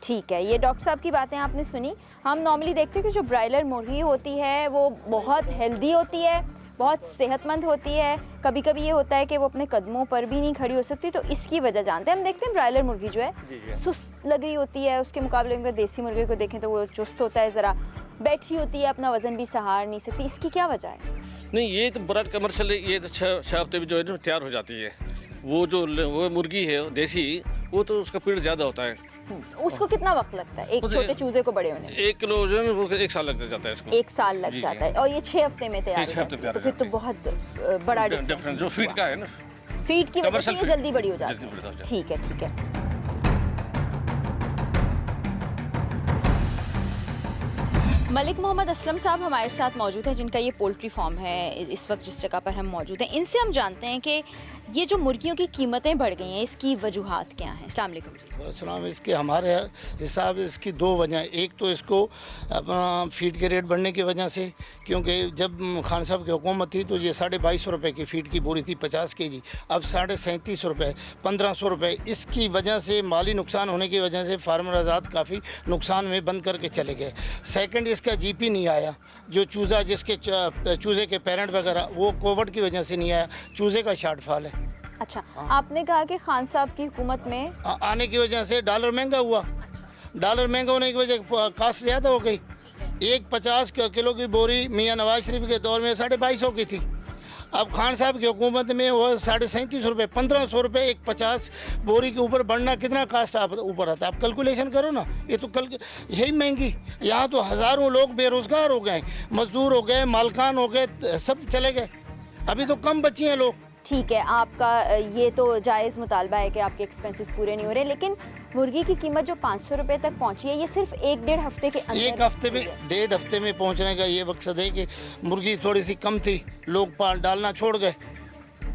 ठीक है, ये डॉक्टर साहब की बातें आपने सुनी। हम नॉर्मली देखते हैं कि जो ब्रायलर मुर्गी होती है वो बहुत हेल्दी होती है, बहुत सेहतमंद होती है। कभी कभी ये होता है कि वो अपने कदमों पर भी नहीं खड़ी हो सकती, तो इसकी वजह जानते हैं। हम देखते हैं ब्रायलर मुर्गी जो है सुस्त लग रही होती है, उसके मुकाबले में देसी मुर्गे को देखें तो वो चुस्त होता है, ज़रा बैठी होती है, अपना वजन भी सहार नहीं सकती। इसकी क्या वजह है? नहीं, ये तो ब्राड कमर्शियल, ये तो 6 हफ्ते में जो है तैयार हो जाती है। वो मुर्गी है देसी, वो तो उसका पीरियड ज़्यादा होता है। उसको कितना वक्त लगता है एक छोटे चूजे को बड़े होने में? 1 किलो जो है वो 1 साल लग जाता है इसको। 1 साल लग जाता है, और ये 6 हफ्ते में तैयार हो जाती है, तो फिर तो बहुत बड़ा डिफरेंस जो फीड का है ना, फीड की वजह से ये जल्दी बड़ी हो जाती है। ठीक है, ठीक है। मलिक मोहम्मद असलम साहब हमारे साथ मौजूद हैं, जिनका ये पोल्ट्री फार्म है इस वक्त जिस जगह पर हम मौजूद हैं। इनसे हम जानते हैं कि ये जो मुर्गियों की कीमतें बढ़ गई हैं, इसकी वजूहात क्या हैं? अस्सलाम वालेकुम। अस्सलाम। इसके हमारे हिसाब इसकी 2 वजह। एक तो इसको अपना फीड के रेट बढ़ने की वजह से, क्योंकि जब खान साहब की हुकूमत थी तो ये 2250 रुपये की फीड की बोरी थी 50 kg, अब 3750 रुपये, 1500 रुपये। इसकी वजह से माली नुकसान होने की वजह से फार्मर हज़रात काफ़ी नुकसान में बंद करके चले गए। सेकंड, इसका GP नहीं आया, जो चूज़ा जिसके चूज़े के पेरेंट वगैरह वो कोविड की वजह से नहीं आया, चूज़े का शॉर्टफॉल है। अच्छा, आपने कहा कि खान साहब की हुकूमत में आने की वजह से डॉलर महंगा हुआ। डॉलर महंगा होने की वजह कास्ट ज़्यादा हो गई। 50 किलो की बोरी मियाँ नवाज शरीफ के दौर में 2250 की थी, अब खान साहब की हुकूमत में वो 3750 रुपये, 1500 रुपये 50 बोरी के ऊपर बढ़ना कितना कास्ट आप ऊपर आता है? आप कैलकुलेशन करो ना। ये तो कल यही महंगी। यहाँ तो हज़ारों लोग बेरोज़गार हो गए, मजदूर हो गए, मालकान हो गए, सब चले गए। अभी तो कम बच्चे हैं लोग। ठीक है, आपका ये तो जायज़ मुतालबा है कि आपके एक्सपेंसेस पूरे नहीं हो रहे, लेकिन मुर्गी की कीमत जो 500 रुपये तक पहुंची है, ये सिर्फ 1-1.5 हफ्ते के अंदर, 1 हफ्ते में 1.5 हफ्ते में पहुंचने का ये मकसद है कि मुर्गी थोड़ी सी कम थी, लोग पाल डालना छोड़ गए,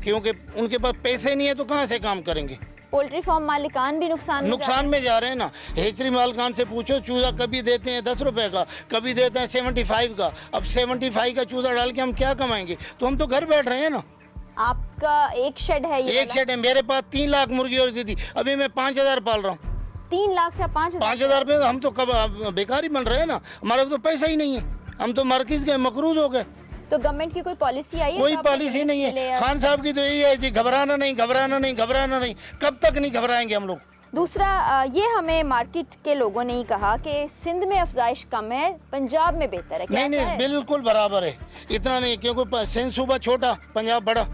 क्योंकि उनके पास पैसे नहीं है तो कहाँ से काम करेंगे। पोल्ट्री फार्म मालिकान भी नुकसान में जा रहे हैं ना। हेचरी मालिकान से पूछो, चूज़ा कभी देते हैं 10 रुपये का, कभी देते हैं 75 का। अब 75 का चूज़ा डाल के हम क्या कमाएंगे? तो हम तो घर बैठ रहे हैं ना। आपका एक शेड है? ये एक शेड है। मेरे पास 3 लाख मुर्गी और थी, अभी मैं 5000 पाल रहा हूँ। 3 लाख से 5000 रुपये? हम तो कब बेकार ही बन रहे हैं ना, हमारे तो पैसा ही नहीं है, हम तो मार्किस गए, मकरूज हो गए। तो गवर्नमेंट की कोई पॉलिसी आई है? कोई पॉलिसी नहीं है। खान साहब की तो यही है जी, घबराना नहीं, घबराना नहीं, घबराना नहीं। कब तक नहीं घबराएंगे हम लोग? दूसरा, ये हमें मार्केट के लोगों ने ही कहा कि सिंध में अफजाइश कम है, पंजाब में बेहतर है। नहीं नहीं, बिल्कुल बराबर है, इतना नहीं, क्योंकि सिंध सूबा छोटा, पंजाब बड़ा,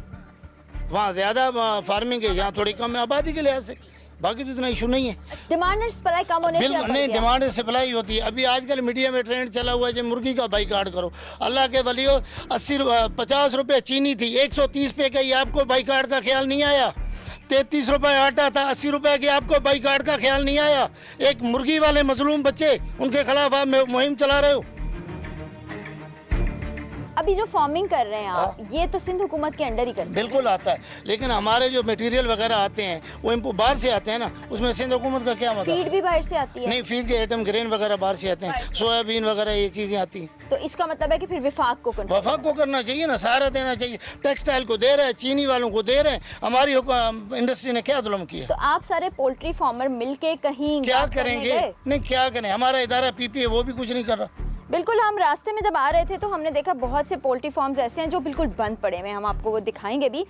वहाँ ज़्यादा फार्मिंग है, यहाँ थोड़ी कम है आबादी के लिहाज से, बाकी तो इतना इशू नहीं है। डिमांड और सप्लाई कम होने से नहीं, डिमांड और सप्लाई होती है। अभी आजकल मीडिया में ट्रेंड चला हुआ है जो मुर्गी का बाइकाट करो। अल्लाह के वलियो, 50 रुपये चीनी थी, 130 पे गई, आपको बाइकाट का ख्याल नहीं आया। 33 रुपए आटा था, 80 रुपए की आपको बाईकाट का ख्याल नहीं आया। एक मुर्गी वाले मजलूम बच्चे, उनके खिलाफ आप मुहिम चला रहे हो। अभी जो फार्मिंग कर रहे हैं आप, ये तो सिंध हुकूमत के अंडर ही करते हैं। बिल्कुल आता है, लेकिन हमारे जो मटेरियल वगैरह आते हैं वो इनको बाहर से आते हैं ना, उसमें सिंध हुकूमत का क्या मतलब? फीड भी बाहर से आती है? नहीं, फीड के आइटम ग्रेन वगैरह बाहर से आते हैं, सोयाबीन वगैरह ये चीज़ें आती हैं। तो इसका मतलब है कि फिर विफाक को करना चाहिए ना, सहारा देना चाहिए। टेक्सटाइल को दे रहे हैं, चीनी वालों को दे रहे हैं, हमारी इंडस्ट्री ने क्या जुल्म किया? तो आप सारे पोल्ट्री फार्मर मिलके कहीं क्या करेंगे? नहीं, क्या करें, हमारा इदारा पीपीए वो भी कुछ नहीं कर रहा। बिल्कुल, हम रास्ते में जब आ रहे थे तो हमने देखा बहुत से पोल्ट्री फार्म्स ऐसे हैं जो बिल्कुल बंद पड़े हुए हैं, हम आपको वो दिखाएंगे भी।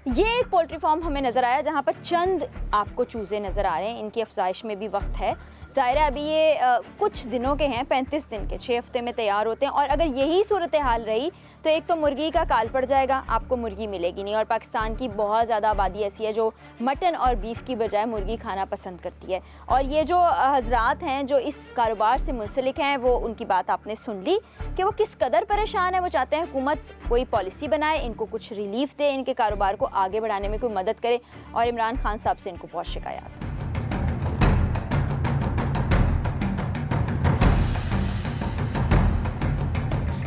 ये एक पोल्ट्री फार्म हमें नज़र आया जहाँ पर चंद आपको चूज़े नज़र आ रहे हैं, इनकी अफजाइश में भी वक्त है। ज़ाहिर है अभी ये कुछ दिनों के हैं, 35 दिन के, 6 हफ्ते में तैयार होते हैं। और अगर यही सूरत हाल रही तो एक तो मुर्गी का काल पड़ जाएगा, आपको मुर्गी मिलेगी नहीं। और पाकिस्तान की बहुत ज़्यादा आबादी ऐसी है जो मटन और बीफ की बजाय मुर्गी खाना पसंद करती है। और ये जो हजरात हैं जो इस कारोबार से मुंसलिक हैं, वो उनकी बात आपने सुन ली कि वो किस कदर परेशान है। वो चाहते हैं हुकूमत कोई पॉलिसी बनाए, इनको कुछ रिलीफ दे, इनके कारोबार को आगे बढ़ाने में कोई मदद करे। और इमरान खान साहब से इनको बहुत शिकायत।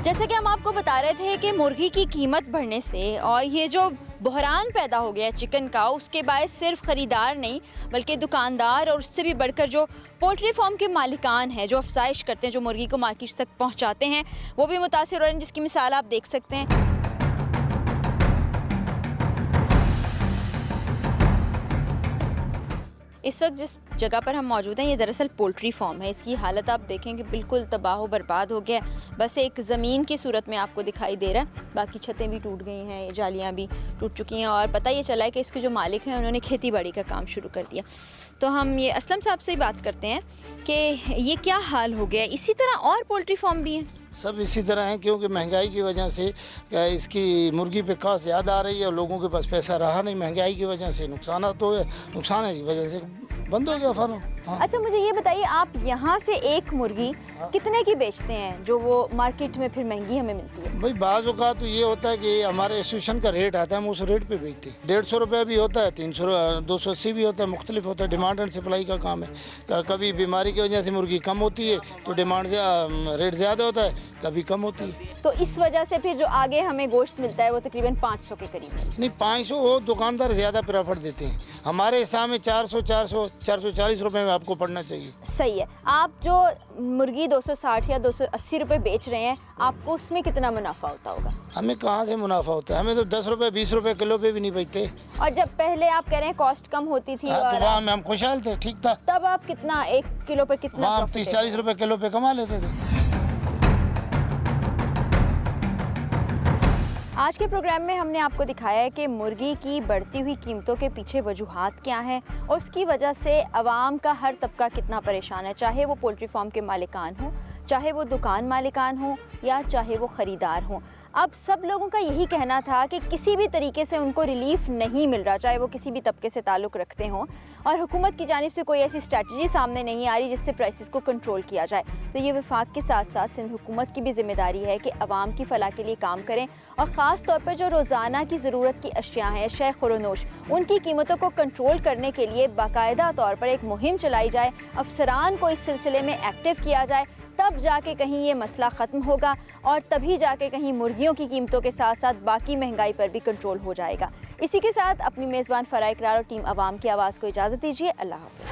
जैसे कि हम आपको बता रहे थे कि मुर्गी की कीमत बढ़ने से और ये जो बहरान पैदा हो गया चिकन का, उसके बायस सिर्फ ख़रीदार नहीं बल्कि दुकानदार और उससे भी बढ़कर जो पोल्ट्री फार्म के मालिकान हैं, जो अफजाइश करते हैं, जो मुर्गी को मार्केट तक पहुंचाते हैं, वो भी मुतासिर हो रहे हैं, जिसकी मिसाल आप देख सकते हैं। इस वक्त जिस जगह पर हम मौजूद हैं ये दरअसल पोल्ट्री फार्म है। इसकी हालत आप देखें कि बिल्कुल तबाह बर्बाद हो गया, बस एक ज़मीन की सूरत में आपको दिखाई दे रहा है। बाकी छतें भी टूट गई हैं, जालियाँ भी टूट चुकी हैं और पता ये चला है कि इसके जो मालिक हैं उन्होंने खेती बाड़ी का काम शुरू कर दिया। तो हम ये असलम साहब से ही बात करते हैं कि ये क्या हाल हो गया। इसी तरह और पोल्ट्री फार्म भी हैं? सब इसी तरह हैं, क्योंकि महंगाई की वजह से इसकी मुर्गी पे कॉस्ट ज़्यादा आ रही है और लोगों के पास पैसा रहा नहीं। महंगाई की वजह से नुकसान तो है, नुकसान की वजह से बंद हो गया फार्म। हाँ। अच्छा, मुझे ये बताइए, आप यहाँ से एक मुर्गी कितने की बेचते हैं जो वो मार्केट में फिर महंगी हमें मिलती है? भाई बाज़ औक़ात तो ये होता है कि हमारे एसोसिएशन का रेट आता है, हम उस रेट पे बेचते हैं। 150 रुपये भी होता है, 300, 280 भी होता है, मुख्तलिफ होता है। डिमांड एंड सप्लाई का काम है। कभी बीमारी की वजह से मुर्गी कम होती है तो डिमांड रेट ज़्यादा होता है, कभी कम होती है। तो इस वजह से फिर जो आगे हमें गोश्त मिलता है वो तकरीबन 500 के करीब है? नहीं, 500 वो दुकानदार ज़्यादा प्रेफर देते हैं। हमारे हिसाब में 440 रुपये में आपको पड़ना चाहिए। सही है। आप जो मुर्गी 260 या 280 रुपये बेच रहे हैं, आपको उसमें कितना मुनाफा होता होगा? हमें कहाँ से मुनाफा होता है, हमें तो 10 रुपये 20 रुपये किलो पे भी नहीं बेचते। और जब पहले आप कह रहे हैं कॉस्ट कम होती थी तो वहाँ में हम खुशहाल थे, ठीक था। तब आप कितना 1 किलो पर कितना? वहाँ 30-40 रुपये किलो पे कमा लेते थे। आज के प्रोग्राम में हमने आपको दिखाया है कि मुर्गी की बढ़ती हुई कीमतों के पीछे वजूहात क्या हैं और उसकी वजह से अवाम का हर तबका कितना परेशान है, चाहे वो पोल्ट्री फार्म के मालिकान हों, चाहे वो दुकान मालिकान हों या चाहे वो ख़रीदार हों। अब सब लोगों का यही कहना था कि किसी भी तरीके से उनको रिलीफ नहीं मिल रहा, चाहे वो किसी भी तबके से ताल्लुक़ रखते हों, और हुकूमत की जानिब से कोई ऐसी स्ट्रैटेजी सामने नहीं आ रही जिससे प्राइसेस को कंट्रोल किया जाए। तो ये वफाक के साथ साथ सिंध हुकूमत की भी ज़िम्मेदारी है कि अवाम की फ़लाह के लिए काम करें और ख़ास तौर पर जो रोज़ाना की ज़रूरत की अशिया हैं, शय खुरोनोश, उनकी कीमतों को कंट्रोल करने के लिए बाकायदा तौर पर एक मुहिम चलाई जाए, अफसरान को इस सिलसिले में एक्टिव किया जाए, तब जाके कहीं ये मसला ख़त्म होगा और तभी जाके कहीं मुर्गियों की कीमतों के साथ साथ बाकी महंगाई पर भी कंट्रोल हो जाएगा। इसी के साथ अपनी मेज़बान फ़राह इकरार और टीम अवाम की आवाज़ को इजाज़त दीजिए। अल्लाह हाफ़िज़।